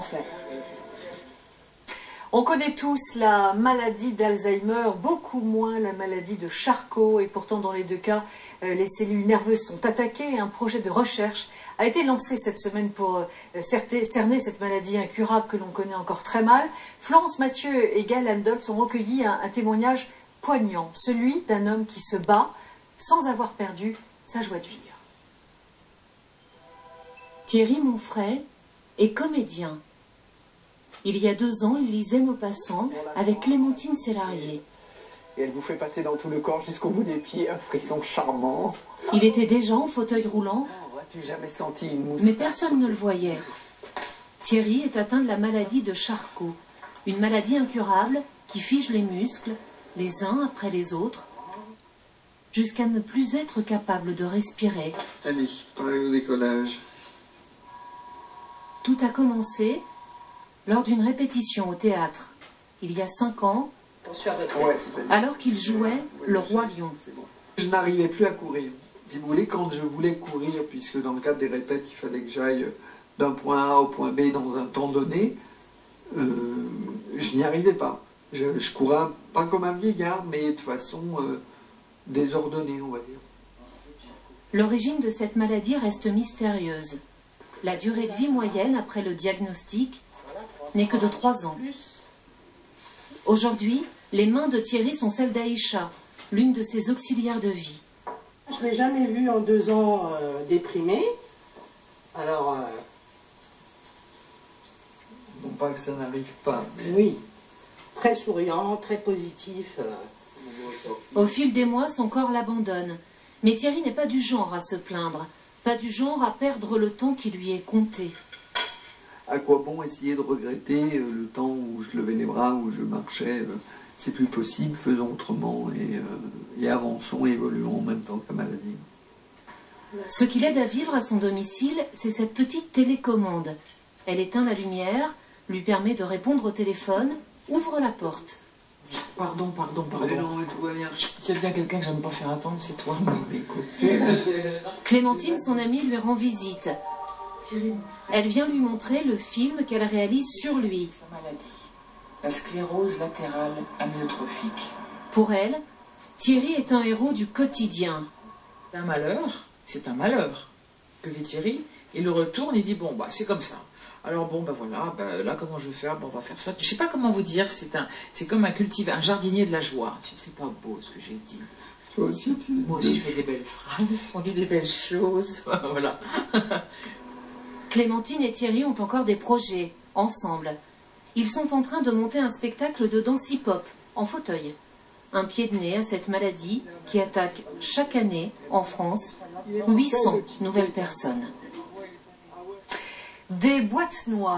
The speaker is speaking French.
faire. On connaît tous la maladie d'Alzheimer, beaucoup moins la maladie de Charcot, et pourtant dans les deux cas, les cellules nerveuses sont attaquées. Un projet de recherche a été lancé cette semaine pour cerner cette maladie incurable que l'on connaît encore très mal. Florence Mathieu et Gaël Andolt ont recueilli un témoignage poignant, celui d'un homme qui se bat sans avoir perdu sa joie de vivre. Thierry Monfray est comédien. Il y a 2 ans, il lisait Maupassant avec Clémentine Célarié. Et elle vous fait passer dans tout le corps jusqu'au bout des pieds, un frisson charmant. Il était déjà en fauteuil roulant, As-tu jamais senti une mousse? mais personne ne le voyait. Thierry est atteint de la maladie de Charcot, une maladie incurable qui fige les muscles, les uns après les autres, jusqu'à ne plus être capable de respirer. Allez, pareil au décollage. Tout a commencé lors d'une répétition au théâtre, il y a 5 ans, alors qu'il jouait Le Roi Lion. Je n'arrivais plus à courir. Si vous voulez, quand je voulais courir, puisque dans le cadre des répètes, il fallait que j'aille d'un point A au point B dans un temps donné, je n'y arrivais pas. Je courais pas comme un vieillard, mais de façon désordonnée, on va dire. L'origine de cette maladie reste mystérieuse. La durée de vie moyenne après le diagnostic n'est que de 3 ans. Aujourd'hui, les mains de Thierry sont celles d'Aïcha, l'une de ses auxiliaires de vie. Je ne l'ai jamais vu en 2 ans déprimé. Alors, Non pas que ça n'arrive pas, mais... oui, très souriant, très positif. Au fil des mois, son corps l'abandonne. Mais Thierry n'est pas du genre à se plaindre, pas du genre à perdre le temps qui lui est compté. À quoi bon essayer de regretter le temps où je levais les bras, où je marchais, c'est plus possible, faisons autrement et avançons, évoluons en même temps que la maladie. Ce qui l'aide à vivre à son domicile, c'est cette petite télécommande. Elle éteint la lumière, lui permet de répondre au téléphone, ouvre la porte. Pardon. Mais non, mais tout va bien. S'il y a bien quelqu'un que j'aime pas faire attendre, c'est toi. Écoute, Clémentine, son amie, lui rend visite. Elle vient lui montrer le film qu'elle réalise sur lui. Sa maladie, la sclérose latérale amyotrophique. Pour elle, Thierry est un héros du quotidien. C'est un malheur que vit Thierry. Il le retourne et dit bon bah c'est comme ça. Alors bon bah voilà, là comment je vais faire, on va faire ça. Je sais pas comment vous dire, c'est comme un jardinier de la joie. C'est pas beau ce que j'ai dit. toi aussi, Moi aussi je fais des belles phrases, on dit des belles choses, voilà. Clémentine et Thierry ont encore des projets, ensemble. Ils sont en train de monter un spectacle de danse hip-hop, en fauteuil. Un pied de nez à cette maladie qui attaque chaque année, en France, 800 nouvelles personnes. Des boîtes noires.